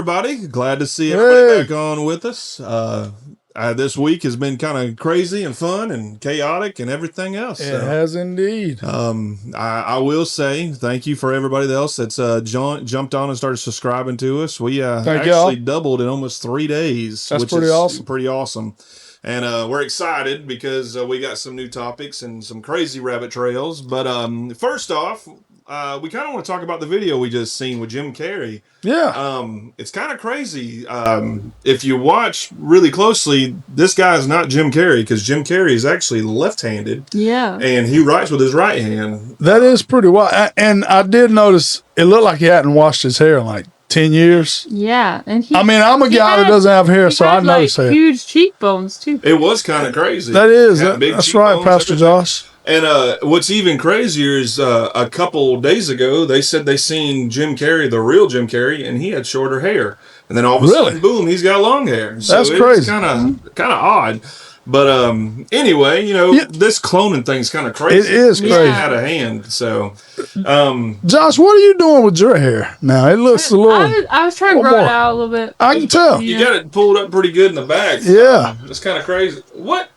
everybody. Glad to see everybody back on with us. This week has been kind of crazy and fun and chaotic and everything else. It has indeed. I will say thank you for everybody else that's jumped on and started subscribing to us. We actually doubled in almost 3 days. That's which is awesome. Pretty awesome. And we're excited because we got some new topics and some crazy rabbit trails. But first off, we kind of want to talk about the video we just seen with Jim Carrey. Yeah. It's kind of crazy. If you watch really closely, this guy is not Jim Carrey because Jim Carrey is actually left-handed. Yeah. And he writes with his right hand. That is pretty wild. And I did notice it looked like he hadn't washed his hair in like 10 years. Yeah. And I'm a guy that doesn't have hair, so I noticed that. Huge cheekbones, too. It was kind of crazy. That is. That's right, Pastor Josh. And what's even crazier is a couple days ago, they said they seen Jim Carrey, the real Jim Carrey, and he had shorter hair. And then all of a sudden, boom, he's got long hair. So that's crazy. It's kind of odd. But anyway, this cloning thing's kind of crazy. It is crazy. Out of hand. So, Josh, what are you doing with your hair now? It looks a little. I was trying to grow it out a little bit. I can tell. You got it pulled up pretty good in the back. Yeah. It's kind of crazy. What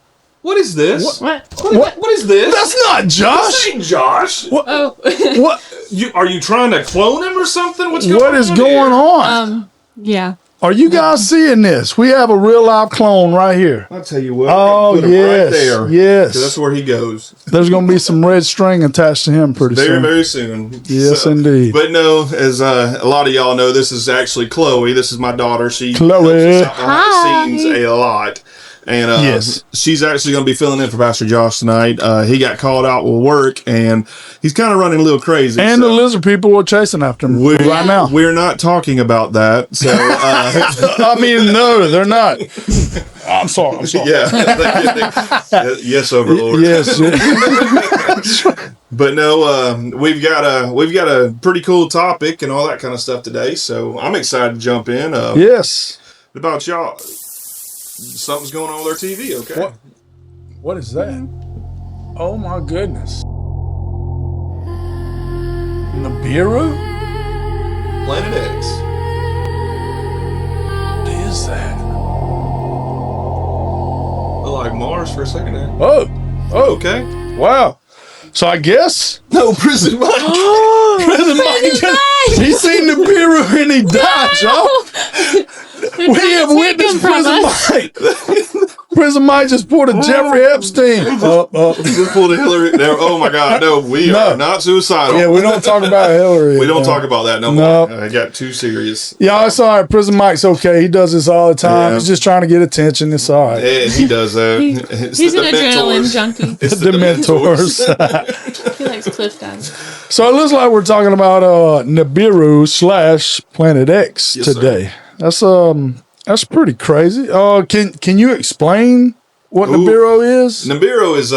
is this? What is this? That's not Josh. This ain't Josh. What? Oh. What? Are you trying to clone him or something? What is going on? Yeah. Are you guys seeing this? We have a real live clone right here. I'll tell you what. Oh, yes. Right there. Yes. That's where he goes. There's going to be some red string attached to him pretty soon. Very soon. Yes, indeed. But no, as a lot of y'all know, this is actually Chloe. This is my daughter. She Chloe. helps us out behind the scenes a lot. And yes. She's actually going to be filling in for Pastor Josh tonight. He got called out with work, and he's kind of running a little crazy. And the lizard people are chasing after him right now. We're not talking about that. So, I mean, no, they're not. I'm sorry. Yeah. Yes, Overlord. Yes. But no, we've got a pretty cool topic and all that kind of stuff today. So I'm excited to jump in. Yes. About y'all. Something's going on with our TV, okay? What is that? Oh my goodness. Nibiru? Planet X. What is that? Look like Mars for a second there. Oh, okay. Wow. So I guess no, Prison Mike. Prison Mike. He seen Nibiru and he died, y'all. We have witnessed Prison Mike. Prison Mike just pulled a Jeffrey Epstein. He just pulled a Hillary. Oh my God! No, we are not suicidal. Yeah, we don't talk about Hillary. We don't talk about that no more. I got too serious. Yeah, it's all right. Prison Mike's okay. He does this all the time. He's just trying to get attention. It's all right. Yeah, he does that. He's an adrenaline junkie. It's the Dementors. He likes cliff dives. So it looks like we're talking about Nibiru / Planet X today. Sir. That's pretty crazy. Can you explain what Nibiru is? Nibiru is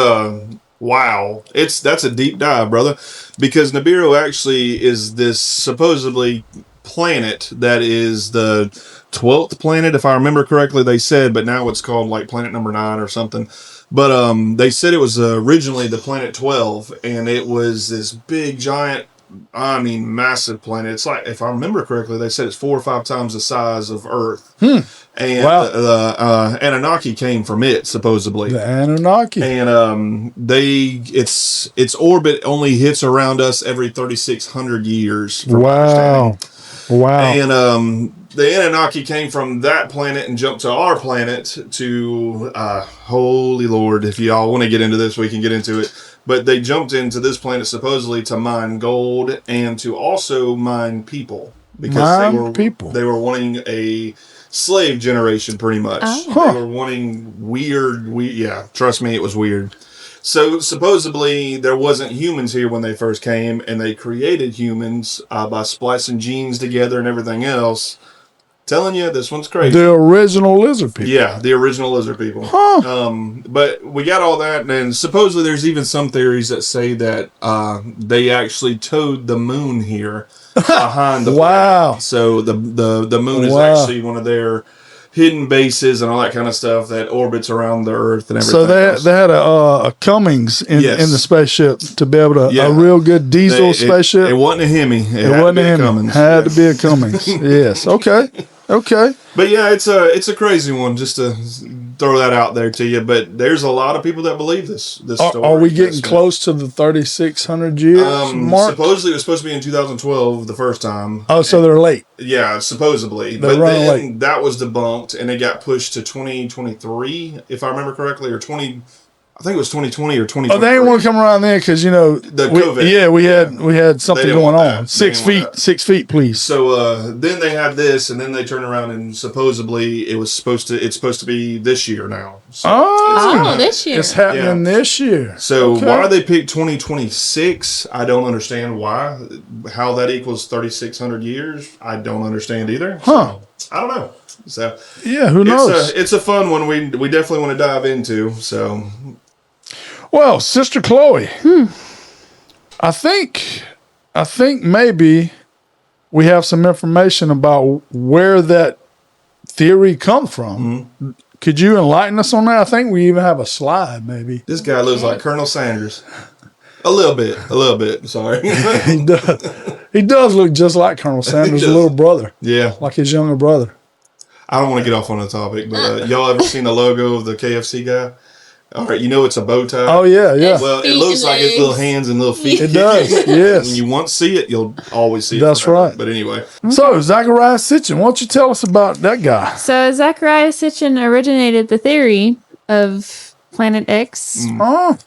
wow. That's a deep dive, brother, because Nibiru actually is this supposedly planet that is the 12th planet, if I remember correctly. They said, but now it's called like planet number 9 or something. But they said it was originally the planet 12, and it was this big giant. I mean, massive planet. It's like, if I remember correctly, they said it's 4 or 5 times the size of Earth. And the Anunnaki came from it, supposedly. The Anunnaki. And its orbit only hits around us every 3,600 years. Wow. And the Anunnaki came from that planet and jumped to our planet to, holy Lord, if y'all want to get into this, we can get into it. But they jumped into this planet supposedly to mine gold and to also mine people. Because they were wanting a slave generation, pretty much. They were wanting trust me, it was weird. So supposedly there wasn't humans here when they first came, and they created humans by splicing genes together and everything else. Telling you, this one's crazy. The original lizard people. Yeah, the original lizard people. But we got all that, and supposedly there's even some theories that say that they actually towed the moon here behind the planet. So the moon is actually one of their hidden bases and all that kind of stuff that orbits around the Earth and everything. So they had a Cummings in the spaceship to be able to a real good diesel spaceship. It wasn't a Hemi. It wasn't a Hemi. Cummings. Had to be a Cummings. Yes. Okay. Okay. But yeah, it's a crazy one. Just to throw that out there to you. But there's a lot of people that believe this story. Are we getting close to the 3,600 years mark? Supposedly it was supposed to be in 2012 the first time. Oh, so they're late. Yeah, supposedly. They're but running then late. that was debunked, and it got pushed to 2023, if I remember correctly, or 20. I think it was 2020 or 2020. Oh, they didn't want to come around there because the COVID. Yeah, we had something going on. 6 feet, 6 feet, please. So then they had this, and then they turned around and supposedly it's supposed to be this year now. So this year. It's happening this year. So why they picked 2026, I don't understand why. How that equals 3,600 years, I don't understand either. Huh. So, I don't know. So yeah, who knows? It's a fun one. We definitely want to dive into. So. Well, Sister Chloe, I think maybe we have some information about where that theory comes from. Mm-hmm. Could you enlighten us on that? I think we even have a slide, maybe. This guy looks like Colonel Sanders. A little bit. Sorry. He does. He does look just like Colonel Sanders' little brother. Yeah. Like his younger brother. I don't want to get off on the topic, but y'all ever seen the logo of the KFC guy? All right, it's a bow tie. Oh, yeah. Well, it looks like his little hands and little feet. It does, yes. When you once see it, you'll always see it. That's right. But anyway. So, Zachariah Sitchin, why don't you tell us about that guy? So, Zachariah Sitchin originated the theory of Planet X. Oh.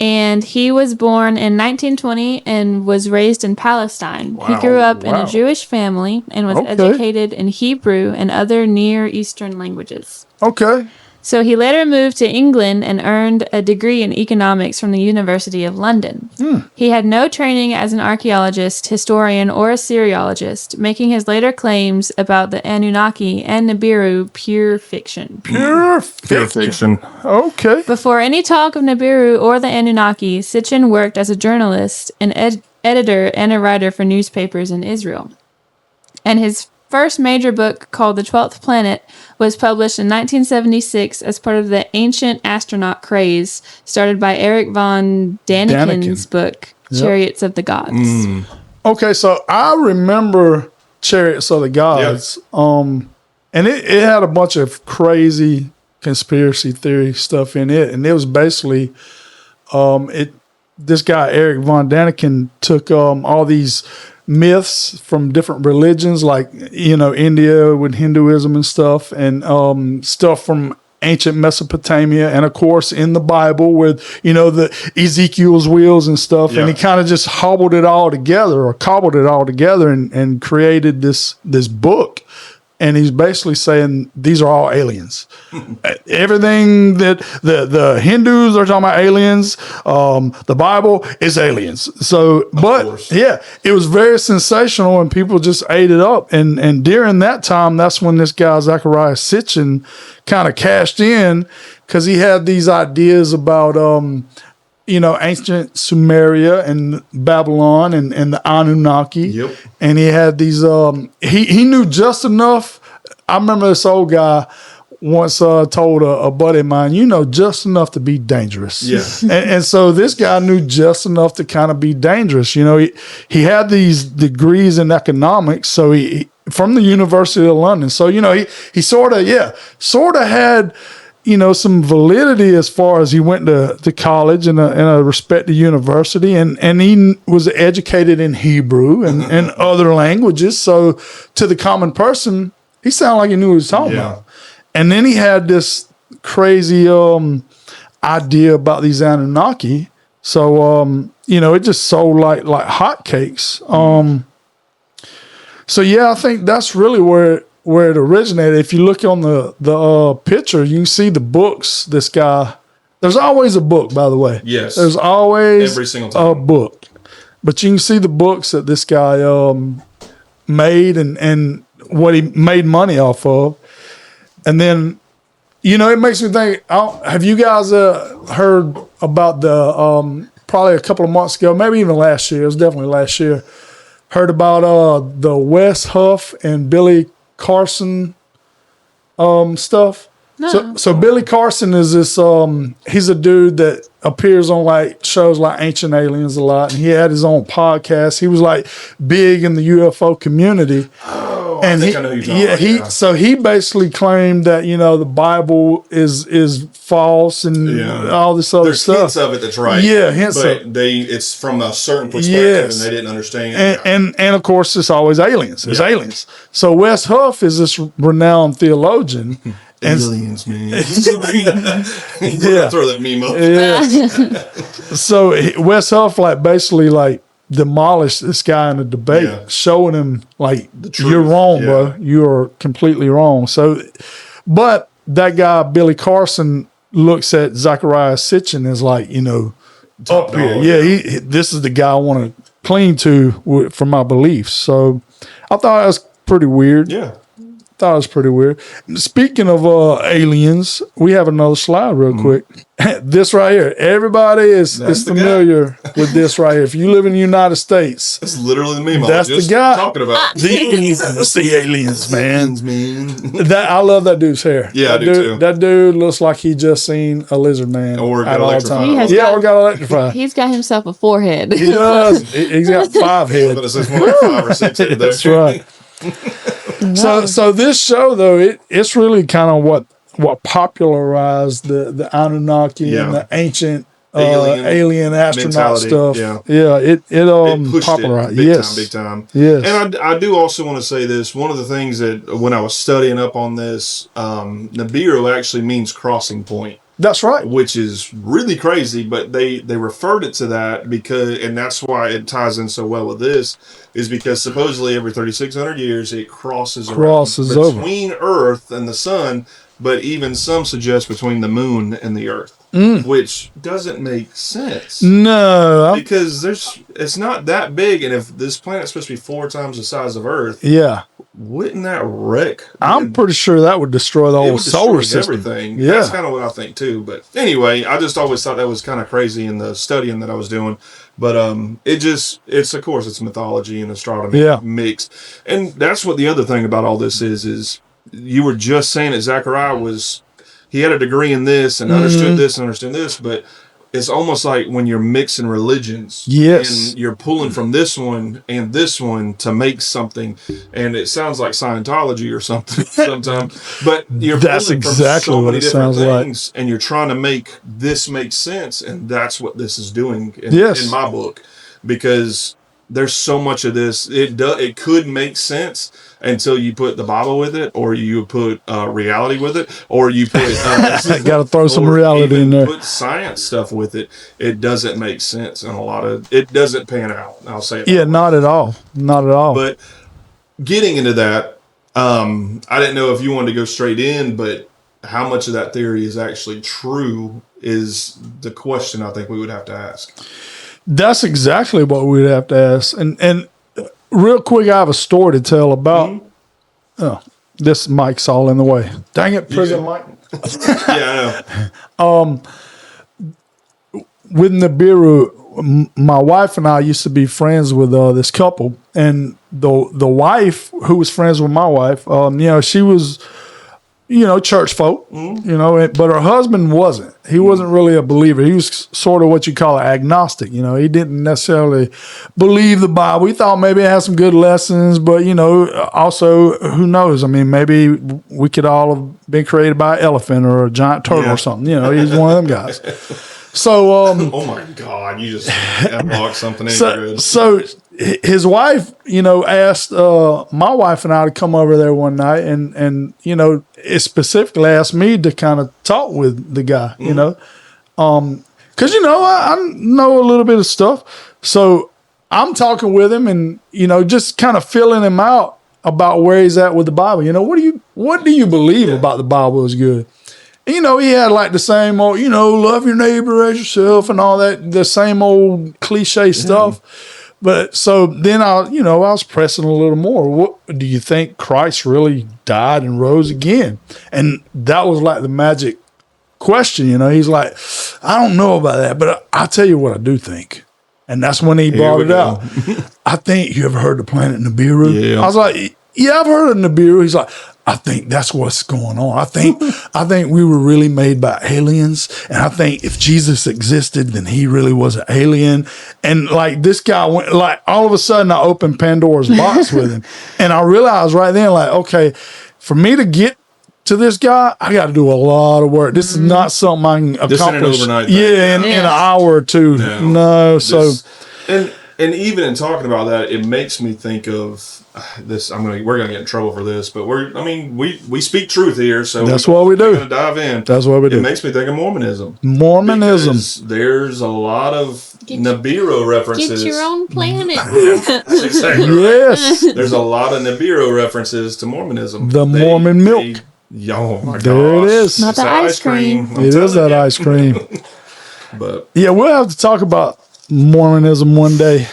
And he was born in 1920 and was raised in Palestine. Wow. He grew up in a Jewish family and was educated in Hebrew and other Near Eastern languages. Okay. So he later moved to England and earned a degree in economics from the University of London. He had no training as an archaeologist, historian, or Assyriologist, making his later claims about the Anunnaki and Nibiru pure fiction. Pure fiction. Okay. Before any talk of Nibiru or the Anunnaki, Sitchin worked as a journalist, an editor, and a writer for newspapers in Israel. And his first major book, called The 12th Planet, was published in 1976 as part of the ancient astronaut craze started by Eric von Daniken's book, Chariots of the Gods. Okay, so I remember Chariots of the Gods, and it had a bunch of crazy conspiracy theory stuff in it, and it was basically this guy Eric von Daniken took all these myths from different religions, like India with Hinduism and stuff, and stuff from ancient Mesopotamia, and of course in the Bible with the Ezekiel's wheels and stuff, and he kind of just cobbled it all together and created this book. And he's basically saying these are all aliens. Everything that the Hindus are talking about aliens, the Bible is aliens. So, but yeah, it was very sensational, and people just ate it up. And during that time, that's when this guy Zachariah Sitchin kind of cashed in, because he had these ideas about ancient Sumeria and Babylon and the Anunnaki. Yep. And he had these, he knew just enough. I remember this old guy once told a buddy of mine, just enough to be dangerous. Yeah. And so this guy knew just enough to kind of be dangerous. He had these degrees in economics, so he from the University of London. So, he sort of had, some validity as far as he went to college in a respected university, and he was educated in Hebrew and other languages. So to the common person, he sounded like he knew what he was talking about. And then he had this crazy idea about these Anunnaki. So, it just sold like hotcakes. So yeah, I think that's really where it originated. If you look on the picture, you can see the books. This guy, there's always a book, by the way. Yes. There's always every single time a book. But you can see the books that this guy made and what he made money off of. And then, it makes me think, have you guys heard about the, probably a couple of months ago, maybe even last year, it was definitely last year, heard about the Wes Huff and Billy Carson stuff? No. So Billy Carson is this he's a dude that appears on shows like Ancient Aliens a lot, and he had his own podcast. He was big in the UFO community. Oh, Oh, I think I know who you're talking about. So he basically claimed that the Bible is false and all this other There's stuff. Hints of it that's right. Yeah, hints but of it's from a certain perspective and they didn't understand. And of course, it's always aliens. It's aliens. So Wes Huff is this renowned theologian. Aliens, man. Yeah. Throw that meme up. Yeah. So Wes Huff basically demolished this guy in a debate, showing him you're wrong, bro. You are completely wrong. So, but that guy Billy Carson looks at Zechariah Sitchin as Top up here. dog, Yeah, this is the guy I want to cling to for my beliefs. So, I thought that was pretty weird. Yeah. Thought it was pretty weird. Speaking of aliens, we have another slide real quick. This right here. Everybody is familiar with this right here. If you live in the United States, that's literally the meme that's I was just the guy talking about. The aliens, man. I love that dude's hair. Yeah, I do too. That dude looks like he just seen a lizard man or at all times. Or got electrified. He's got himself a forehead. He does. He's got 5 heads. It's more like 5 or 6 heads there. That's right. So this show though, it's really kind of what popularized the Anunnaki and the ancient alien astronaut stuff. It popularized it big time. Yes. And I do also want to say this. One of the things that when I was studying up on this, Nibiru actually means crossing point. That's right. Which is really crazy, but they referred it to that because, and that's why it ties in so well with this, is because supposedly every 3,600 years it crosses between Earth and the sun, but even some suggest between the moon and the Earth, which doesn't make sense. No. Because it's not that big, and if this planet's supposed to be 4 times the size of Earth, wouldn't that wreck? I'm pretty sure that would destroy the whole solar system. Everything. Yeah. That's kind of what I think too. But anyway, I just always thought that was kind of crazy in the studying that I was doing. But it's of course it's mythology and astronomy mixed. And that's what the other thing about all this is you were just saying that Zechariah he had a degree in this and understood this and understood this, but it's almost like when you're mixing religions, and you're pulling from this one and this one to make something, and it sounds like Scientology or something sometimes. But you're that's pulling exactly from so what many it different sounds things, like, and you're trying to make this make sense, and that's what this is doing in my book, because there's so much of this. It could make sense until you put the Bible with it, or you put reality with it, or you put got to throw some reality in there. Put science stuff with it. It doesn't make sense, and it doesn't pan out. I'll say it. Yeah, not at all. But getting into that, I didn't know if you wanted to go straight in, but how much of that theory is actually true is the question I think we would have to ask. That's exactly what we'd have to ask. And real quick, I have a story to tell about. Oh, this mic's all in the way. Dang it, prison mic. Yeah, I know. With Nibiru, my wife and I used to be friends with this couple, and the wife who was friends with my wife, she was, church folk, but her husband wasn't. He wasn't really a believer. He was sort of what you call an agnostic. He didn't necessarily believe the Bible. He thought maybe it had some good lessons, but, also, who knows? I mean, maybe we could all have been created by an elephant or a giant turtle or something. He's one of them guys. So, oh my God, you just unlocked something. So his wife, asked my wife and I to come over there one night, and it specifically asked me to kind of talk with the guy, because I know a little bit of stuff. So I'm talking with him, and just kind of filling him out about where he's at with the Bible. What do you believe about the Bible is good? He had like the same old, love your neighbor as yourself and all that, the same old cliche stuff. But so then I was pressing a little more. What do you think Christ really died and rose again? And that was like the magic question. He's like, I don't know about that, but I'll tell you what I do think. And that's when he brought it out. I think you ever heard the planet Nibiru? Yeah. I was like, yeah, I've heard of Nibiru. He's like, I think that's what's going on. I think we were really made by aliens, and I think if Jesus existed, then he really was an alien. And like this guy went, like all of a sudden, I opened Pandora's box with him, and I realized right then, like, okay, for me to get to this guy, I got to do a lot of work. This is not something I can accomplish. This ain't an overnight thing. Yeah, in an hour or two. No, so. And even in talking about that, it makes me think of this. We're gonna get in trouble for this, but we speak truth here, so that's what we do. We're gonna dive in. That's what we do. It makes me think of Mormonism. Because there's a lot of Nibiru references. Get your own planet. That's exactly right. Yes. There's a lot of Nibiru references to Mormonism. The Mormon milk. Oh my gosh. There it is. Not the ice cream. It is that ice cream. But yeah, we'll have to talk about Mormonism one day,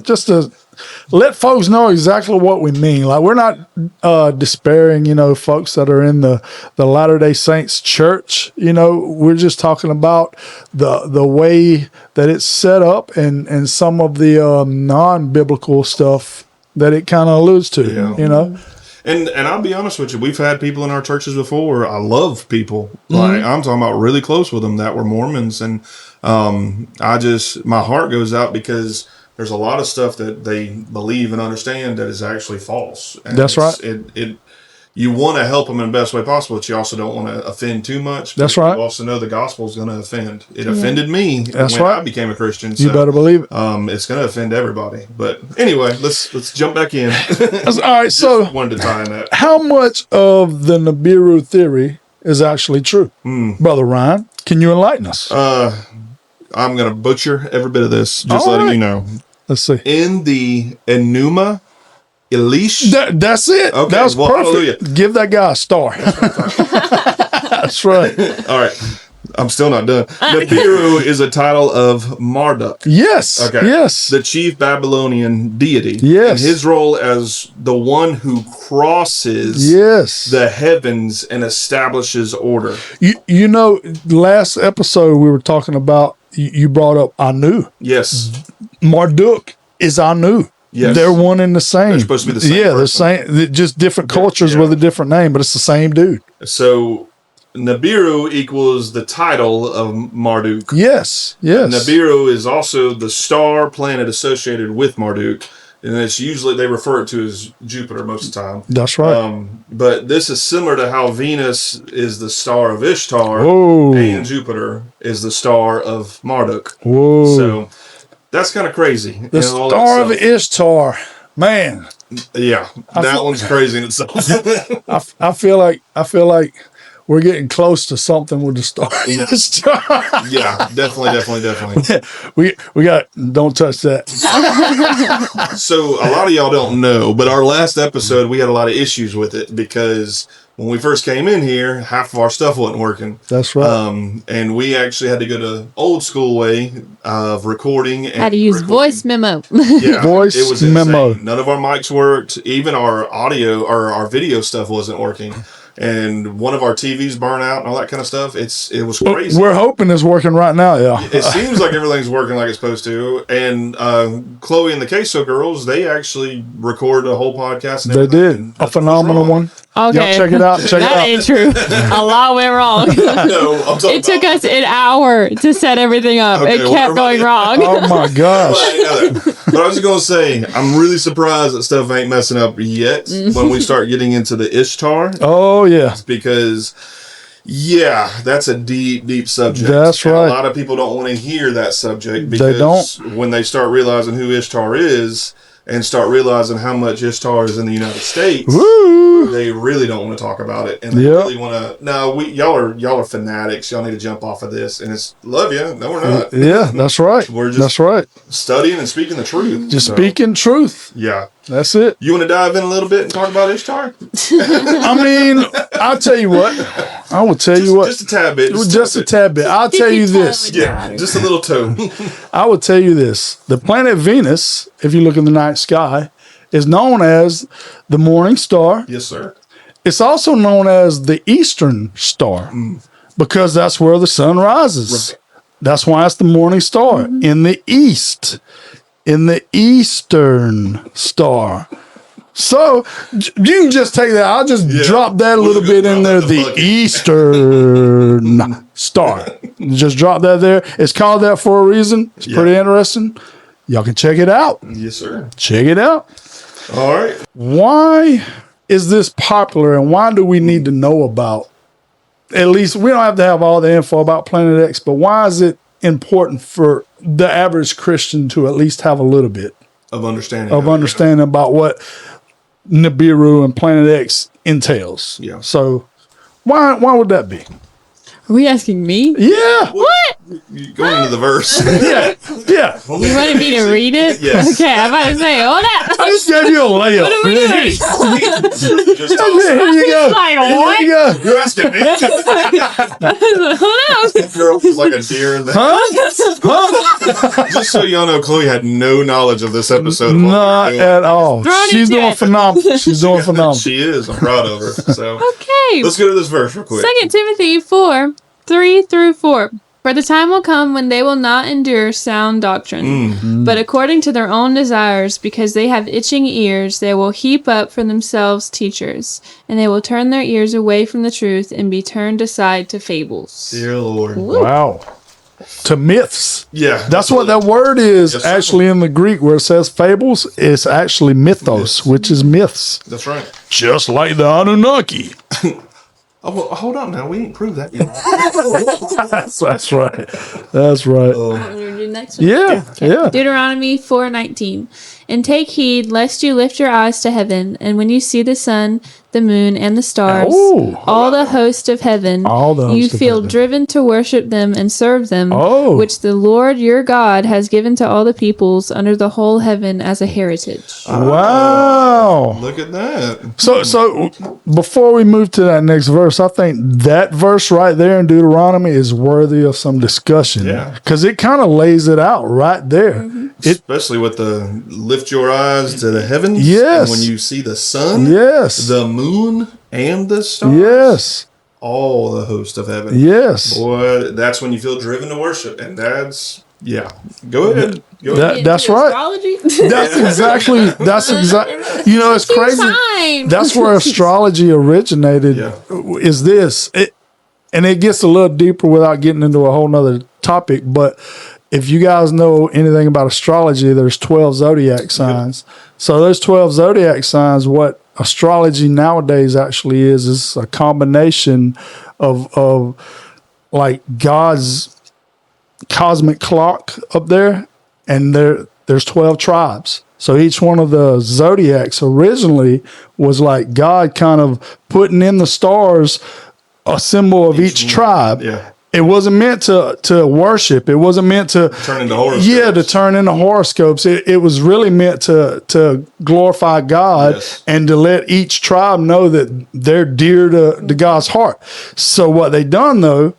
just to let folks know exactly what we mean. Like, we're not despairing, folks that are in the Latter-day Saints church. We're just talking about the way that it's set up and some of the non-biblical stuff that it kind of alludes to. And I'll be honest with you, we've had people in our churches before. I love people. Like, I'm talking about really close with them that were Mormons, and my heart goes out because there's a lot of stuff that they believe and understand that is actually false. And that's right. You want to help them in the best way possible, but you also don't want to offend too much. That's right. You also know the gospel is going to offend. It offended me when I became a Christian. So, you better believe it. It's going to offend everybody. But anyway, let's jump back in. All right. So wanted to tie in that. How much of the Nibiru theory is actually true, Brother Ryan? Can you enlighten us? I'm going to butcher every bit of this. Just letting you know. Let's see. In the Enuma Elish. That's it. Okay, that was perfect. Hallelujah. Give that guy a star. That's right. All right. I'm still not done. Nibiru is a title of Marduk. Yes. Okay. Yes. The chief Babylonian deity. Yes. And his role as the one who crosses the heavens and establishes order. Last episode we were talking about, you brought up Anu. Yes. Marduk is Anu. Yes. They're one and the same. They're supposed to be the same. Yeah, they're same. Just different cultures with a different name, but it's the same dude. So Nibiru equals the title of Marduk. Yes. Nibiru is also the star planet associated with Marduk, and it's usually they refer it to as Jupiter most of the time. That's right. But this is similar to how Venus is the star of Ishtar, and Jupiter is the star of Marduk. Whoa. So that's kind of crazy. The star of Ishtar, man. Yeah, that one's crazy in itself. I feel like we're getting close to something with the star. Yeah, definitely. we got. Don't touch that. So a lot of y'all don't know, but our last episode we had a lot of issues with it because when we first came in here, half of our stuff wasn't working. That's right. And we actually had to go to old school way of recording. And had to use voice memo. Yeah, voice memo. None of our mics worked. Even our audio or our video stuff wasn't working. And one of our TVs burned out and all that kind of stuff. It was crazy. We're hoping it's working right now, yeah. It seems like everything's working like it's supposed to. And Chloe and the Queso Girls, they actually recorded a whole podcast. And they did. A phenomenal one. Okay. Y'all check it out. That ain't true. A lot went wrong. No, it took us an hour to set everything up. Okay, it kept going wrong. Oh my gosh. But I was just going to say, I'm really surprised that stuff ain't messing up yet when we start getting into the Ishtar. Oh, yeah. Because, that's a deep, deep subject. That's right. And a lot of people don't want to hear that subject because they don't. When they start realizing who Ishtar is and start realizing how much Ishtar is in the United States, they really don't want to talk about it. And they really want to, no, y'all are fanatics. Y'all need to jump off of this. And it's, love you. No, we're not. Yeah, that's right. We're just studying and speaking the truth. Just speaking truth. Yeah. That's it. You want to dive in a little bit and talk about Ishtar? I mean, I'll tell you what. I will tell you what. Just a tad bit. Just a tad bit. I'll tell you this. Yeah, just a little toe. I will tell you this. The planet Venus, if you look in the night sky, is known as the morning star. Yes, sir. It's also known as the eastern star because that's where the sun rises. Right. That's why it's the morning star in the east. In the eastern star. So you can just take that. I'll just drop that a little bit in there. The Eastern Star. Just drop that there. It's called that for a reason. It's pretty interesting. Y'all can check it out. Yes, sir. Check it out. All right. Why is this popular, and why do we need to know about? At least we don't have to have all the info about Planet X, but why is it important for the average Christian to at least have a little bit of understanding about what Nibiru and Planet X entails? Yeah. So why would that be? Are we asking me? Yeah. What? You going into the verse? Yeah. You wanted me to read it? Yes. Okay, I'm about to say, hold I up. just gave you a layup. What are we doing? Just Here you go. Like, Here what? you go. You're asking me. Hold up. Girl was like a deer in the Just so y'all know, Chloe had no knowledge of this episode. Of what Not we were doing. at all. Thrown She's into doing it. phenomenal. She's doing phenomenal. She is. I'm proud of her. So Okay. let's go to this verse real quick. 2 Timothy 4:3-4. For the time will come when they will not endure sound doctrine, but according to their own desires, because they have itching ears, they will heap up for themselves teachers, and they will turn their ears away from the truth and be turned aside to fables. Dear Lord. Wow. To myths. Yeah. That's what that word is Yes, sir. actually in the Greek where it says fables. It's actually mythos, which is myths. That's right. Just like the Anunnaki. Oh, well, hold on now. We ain't proved that yet. That's right. That's right. Next one. Yeah. Yeah. Deuteronomy 4:19. And take heed lest you lift your eyes to heaven, and when you see the sun, the moon, and the stars, Oh. all the host of heaven, All the you host of feel heaven. driven to worship them and serve them, Oh. which the Lord your God has given to all the peoples under the whole heaven as a heritage. Wow. Look at that. So before we move to that next verse, I think that verse right there in Deuteronomy is worthy of some discussion. Yeah. Because it kind of lays it out right there. Especially with the lift your eyes to the heavens. Yes. And when you see the sun, Yes. the moon, and the stars. Yes. All the host of heaven. Yes. Boy, that's when you feel driven to worship. And that's, yeah. Go ahead. Go ahead. That's right. Astrology? That's exactly. You know, it's crazy. Time. That's where astrology originated. Yeah. Is this? And it gets a little deeper without getting into a whole nother topic. But if you guys know anything about astrology, there's 12 zodiac signs. So those 12 zodiac signs, what astrology nowadays actually is a combination of like God's cosmic clock up there, and there's 12 tribes. So each one of the zodiacs originally was like God kind of putting in the stars a symbol of each tribe. Yeah. It wasn't meant to worship. It wasn't meant to Turn into horoscopes. Yeah, to turn into horoscopes. It was really meant to glorify God Yes. and to let each tribe know that they're dear to God's heart. So what they done though,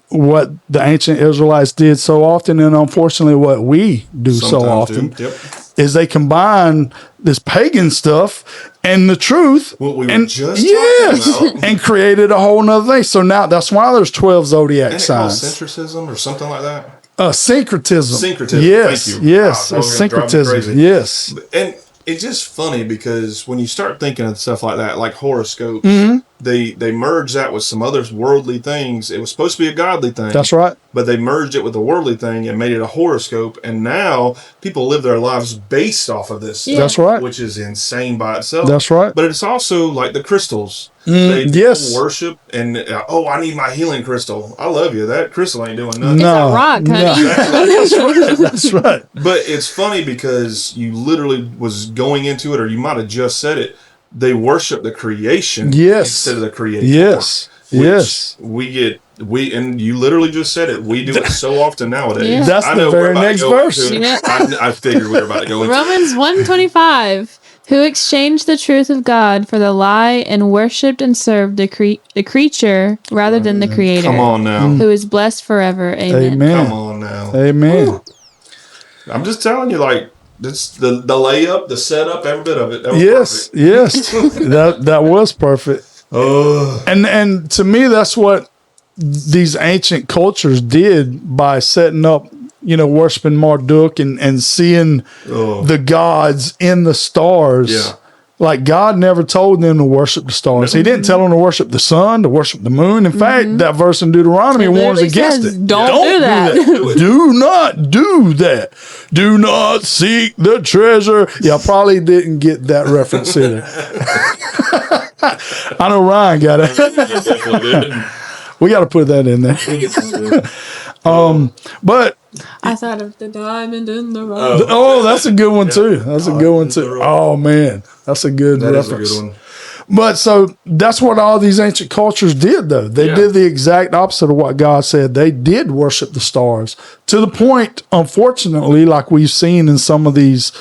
what the ancient Israelites did so often, and unfortunately what we do so Sometimes often, do. Yep. is they combine this pagan stuff and the truth. What we were and just yes, talking about. and created a whole nother thing. So now that's why there's 12 zodiac Isn't it called signs. centricism or something like that? Syncretism. Syncretism. Yes, Thank you. yes, Wow, it's that was gonna drive me syncretism. crazy. Yes. And it's just funny because when you start thinking of stuff like that, like horoscopes, Mm-hmm. they merged that with some other worldly things. It was supposed to be a godly thing. That's right. But they merged it with the worldly thing and made it a horoscope. And now people live their lives based off of this. Yeah. That's right. Which is insane by itself. That's right. But it's also like the crystals. They yes. worship and, I need my healing crystal. I love you. That crystal ain't doing nothing. No. a rock, honey. No. That's right. But it's funny because you literally was going into it, or you might have just said it. They worship the creation Yes. instead of the creator. Yes. which Yes. and you literally just said it. We do it so often nowadays. Yeah. That's I the know very we're about to next go verse. into it. Yeah. I figured we were about to go into it. Romans 1:25, who exchanged the truth of God for the lie and worshipped and served the creature rather than the creator. Come on now. Who is blessed forever. Amen. Amen. Come on now. Amen. I'm just telling you, like, this the layup, the setup, every bit of it. That was Yes. perfect. Yes. that was perfect. Oh, And to me, that's what these ancient cultures did by setting up, worshiping Marduk and seeing Oh. the gods in the stars. Yeah. Like God never told them to worship the stars. He didn't tell them to worship the sun, to worship the moon. In fact, that verse in Deuteronomy warns against it. Don't do that. Do not do that. Do not seek the treasure. Y'all probably didn't get that reference either. I know Ryan got it. We got to put that in there. But I thought of the diamond in the rough. oh, that's a good one too. That's a good one too. Oh man, that's a good reference. Is a good one. But so that's what all these ancient cultures did, though. They did the exact opposite of what God said. They did worship the stars to the point, unfortunately, like we've seen in some of these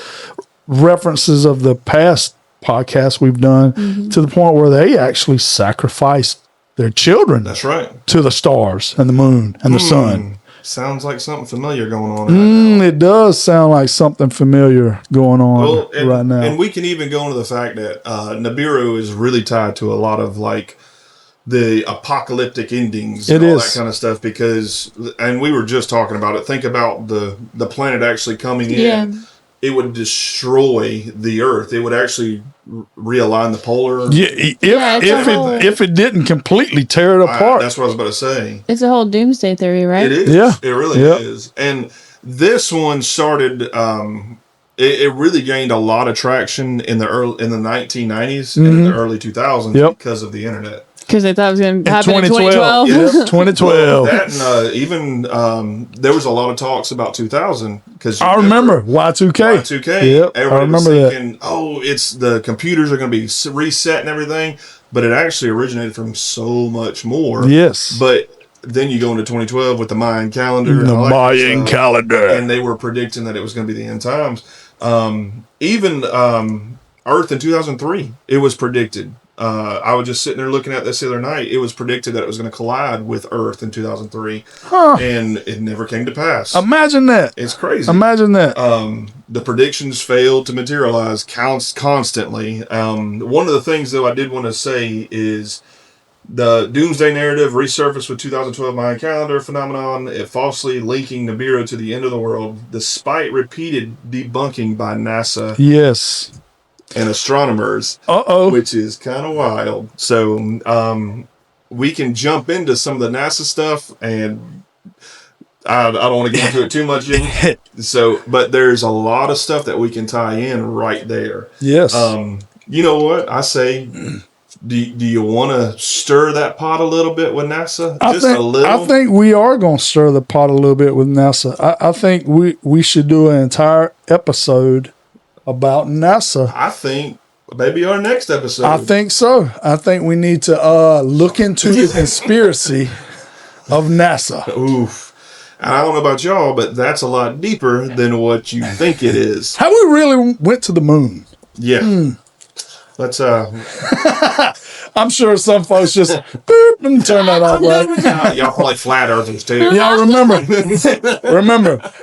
references of the past podcasts we've done, to the point where they actually sacrificed their children. That's right. To the stars and the moon and the sun. Sounds like something familiar going on right now. It does sound like something familiar going on right now. And we can even go into the fact that Nibiru is really tied to a lot of like the apocalyptic endings and all that kind of stuff because, and we were just talking about it, think about the planet actually coming in. It would destroy the Earth. It would actually realign the polar. If it didn't completely tear it apart. That's what I was about to say. It's a whole doomsday theory, right? It is. Yeah. It really is. And this one started. It really gained a lot of traction in the 1990s and in the early 2000s because of the internet. Because they thought it was going to happen in 2012. Yes, 2012. That and even there was a lot of talks about 2000 because I remember Y2K. Y2K. Yep, Everybody I remember was thinking, oh, it's the computers are going to be reset and everything, but it actually originated from so much more. Yes, but then you go into 2012 with the Mayan calendar, calendar, and they were predicting that it was going to be the end times. Even Earth in 2003, it was predicted. I was just sitting there looking at this the other night. It was predicted that it was going to collide with Earth in 2003, and it never came to pass. Imagine that. It's crazy. Imagine that. The predictions failed to materialize constantly. One of the things, though, I did want to say is the doomsday narrative resurfaced with 2012 Mayan calendar phenomenon, it falsely linking Nibiru to the end of the world, despite repeated debunking by NASA. Yes. And astronomers, which is kind of wild. So we can jump into some of the NASA stuff, and I don't want to get into it too much yet. So, but there's a lot of stuff that we can tie in right there. Yes. You know what I say? Do you want to stir that pot a little bit with NASA? A little. I think we are going to stir the pot a little bit with NASA. I think we should do an entire episode about NASA. I think maybe our next episode. I think so. I think we need to look into the conspiracy of NASA. Oof. And I don't know about y'all, but that's a lot deeper than what you think it is. How we really went to the moon. Yeah. Let's I'm sure some folks just boop and turn that off. Y'all probably flat earthers too. Y'all remember,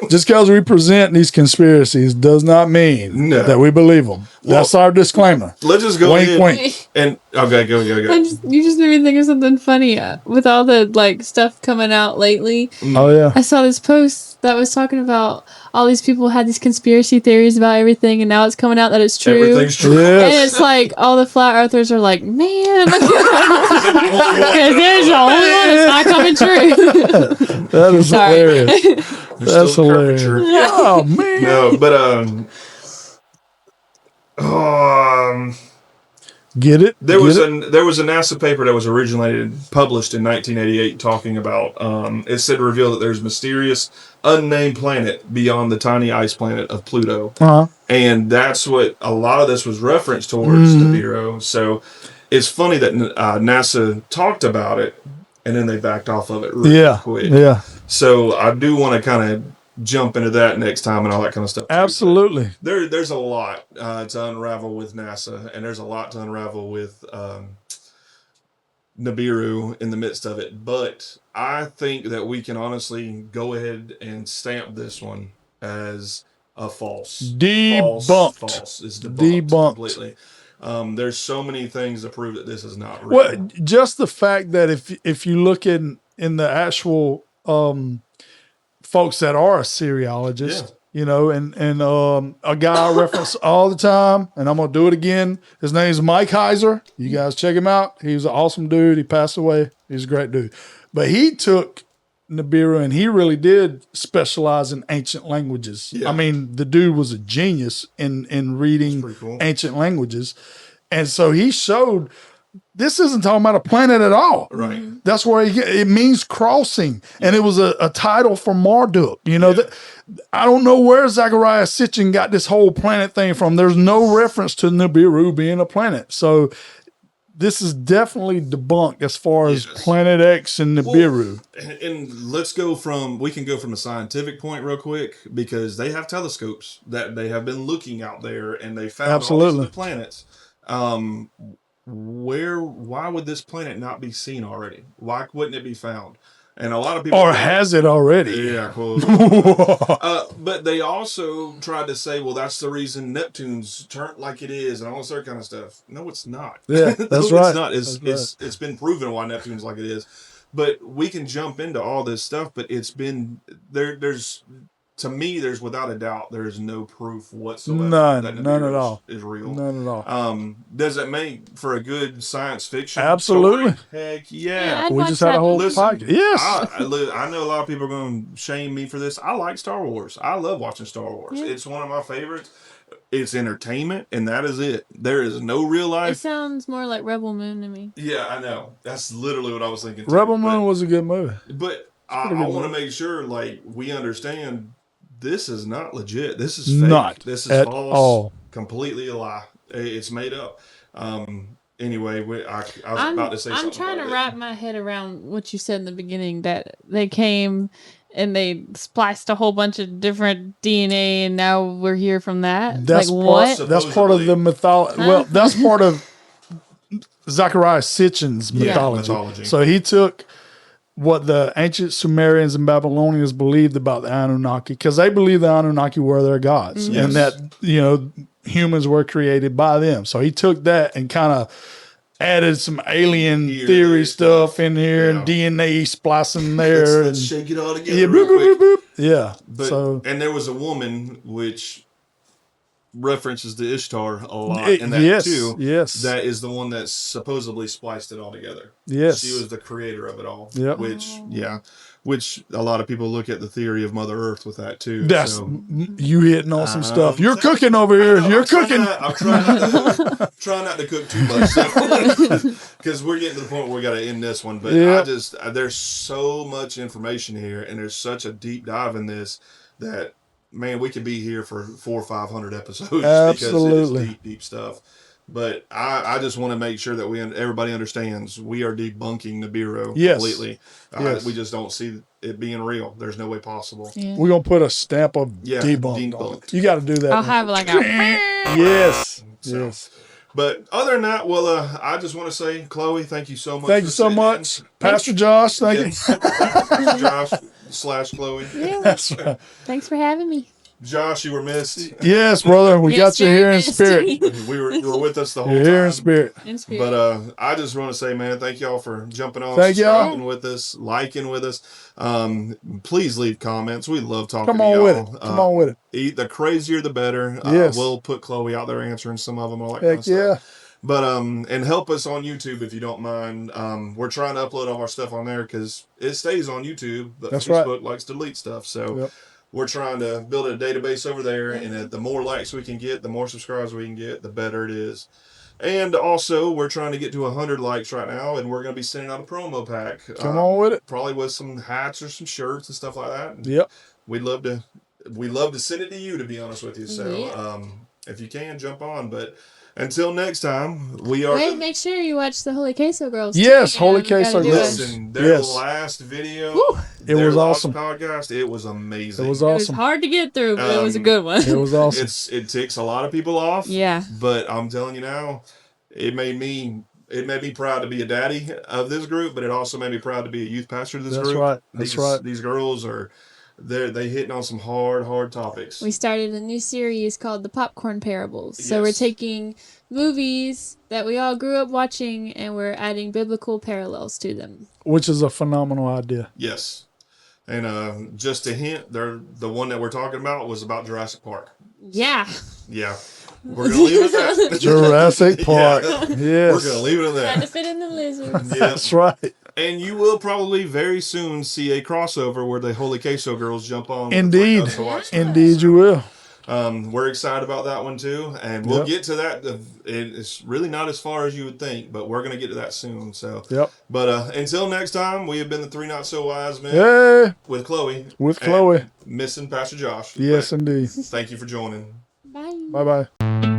just because we present these conspiracies does not mean that we believe them. That's our disclaimer. Let's just go wink, wink. And okay, go. You just made me think of something funny with all the stuff coming out lately. Oh yeah, I saw this post that was talking about all these people had these conspiracy theories about everything, and now it's coming out that it's true. Everything's true. Yes. And it's like all the flat earthers are like, man, because there's the only one that's not coming true. That is hilarious. That's hilarious. Oh man. No, but get it? There was a NASA paper that was originally published in 1988 talking about it said to reveal that there's a mysterious unnamed planet beyond the tiny ice planet of Pluto. And that's what a lot of this was referenced towards Nibiru. So it's funny that NASA talked about it and then they backed off of it really quick. Yeah. So I do want to kind of jump into that next time and all that kind of stuff. Absolutely. There's a lot to unravel with NASA, and there's a lot to unravel with Nibiru in the midst of it. But I think that we can honestly go ahead and stamp this one as a false. Debunked. False. It's debunked completely. There's so many things to prove that this is not real. Well, just the fact that if you look in the actual folks that are a Siriologist, you know, and a guy I reference all the time, and I'm gonna do it again. His name's Mike Heiser. You guys check him out. He's an awesome dude. He passed away. He's a great dude, but he took Nibiru and he really did specialize in ancient languages. Yeah. I mean, the dude was a genius in reading pretty cool. ancient languages, and so he showed. This isn't talking about a planet at all. Right. That's where it means crossing. And it was a title for Marduk. You know, I don't know where Zechariah Sitchin got this whole planet thing from. There's no reference to Nibiru being a planet. So this is definitely debunked as far as Planet X and Nibiru. Well, and we can go from a scientific point real quick, because they have telescopes that they have been looking out there and they found all these other planets. Why would this planet not be seen already? Why wouldn't it be found? And a lot of people has it already? Yeah, cool. But they also tried to say, well, that's the reason Neptune's turned like it is and all this other kind of stuff. No, it's not. Yeah, that's right. It's not. It's been proven why Neptune's like it is. But we can jump into all this stuff, but it's been there's to me, there's without a doubt, there's no proof whatsoever. None at all. Is real. None at all. Does it make for a good science fiction? Absolutely. Story? Heck yeah. I'd We watch just had a whole podcast. Yes. I know a lot of people are going to shame me for this. I like Star Wars. I love watching Star Wars. Yeah. It's one of my favorites. It's entertainment, and that is it. There is no real It life. sounds more like Rebel Moon to me. Yeah, I know. That's literally what I was thinking. Rebel Moon was a good movie. But I want to make sure, like, we understand this is not legit. This is fake. Not this is at false. all. Completely a lie. It's made up. Anyway, I was about to say something. I'm trying to about wrap my head around what you said in the beginning, that they came and they spliced a whole bunch of different DNA and now we're here from that. That's like, part, what? that's part of the mythology. Well, that's part of Zechariah Sitchin's mythology. So he took what the ancient Sumerians and Babylonians believed about the Anunnaki, because they believed the Anunnaki were their gods and that, you know, humans were created by them. So he took that and kind of added some alien theory stuff in here and DNA splicing there. Let's shake it all together. Yeah, real boop, quick. boop, boop. Yeah. But, and there was a woman which references to Ishtar a lot in that too. Yes. That is the one that supposedly spliced it all together. Yes. She was the creator of it all. Yep. Which a lot of people look at the theory of Mother Earth with that too. That's you hitting on some stuff. You're cooking over here. You're cooking. I'm trying not to cook too much because we're getting to the point where we got to end this one. But there's so much information here, and there's such a deep dive in this that, man, we could be here for 400 or 500 episodes. Absolutely. Because it is deep stuff. But I just want to make sure that everybody understands we are debunking Nibiru completely. Yes. We just don't see it being real. There's no way possible. Yeah. We're going to put a stamp of debunked on it. You got to do that. I'll have like a... Yes. So, yes. But other than that, well, I just want to say, Chloe, thank you so much. Thank you so much. Pastor Josh, thank you. Pastor Josh / Chloe. Yeah. That's right. Thanks for having me. Josh, you were missed. Yes, brother. We got you here in spirit. You were with us the whole You're time. here in spirit. But I just want to say, man, thank y'all for jumping on, subscribing with us, liking with us. Please leave comments. We love talking Come to on y'all. with it. Come on with it. The crazier, the better. Yes. We'll put Chloe out there answering some of them. All that kind of stuff. But and help us on YouTube if you don't mind. We're trying to upload all our stuff on there because it stays on YouTube, but Facebook likes to delete stuff. So we're trying to build a database over there, and the more likes we can get, the more subscribers we can get, the better it is. And also, we're trying to get to 100 likes right now, and we're going to be sending out a promo pack. Come on with it. Probably with some hats or some shirts and stuff like that. And yep. We'd love to send it to you, to be honest with you. So if you can, jump on. But until next time, we are... Wait, make sure you watch the Holy Queso Girls. Yes, Holy Queso Girls. Listen, their last video... Woo! It was awesome. Podcast, it was amazing. It was awesome. It was hard to get through, but it was a good one. It was awesome. It ticks a lot of people off. Yeah. But I'm telling you now, it made me proud to be a daddy of this group, but it also made me proud to be a youth pastor of this group. That's right. These girls are... They hitting on some hard topics. We started a new series called the Popcorn Parables. So we're taking movies that we all grew up watching and we're adding biblical parallels to them. Which is a phenomenal idea. Yes. And just a hint, the one that we're talking about was about Jurassic Park. Yeah. Yeah. We're going to leave it at that. Jurassic Park. Yeah. Yes. We're going to leave it at Had to that. fit in the lizards. Yeah. That's right. And you will probably very soon see a crossover where the Holy Queso girls jump on. with the Indeed. Three Nuts to Watch. Indeed, you will. We're excited about that one too, and we'll get to that. It's really not as far as you would think, but we're going to get to that soon. So, But until next time, we have been the Three Not So Wise Men. Yeah. With Chloe. With Chloe. Missing Pastor Josh. Yes, indeed. Thank you for joining. Bye. Bye-bye.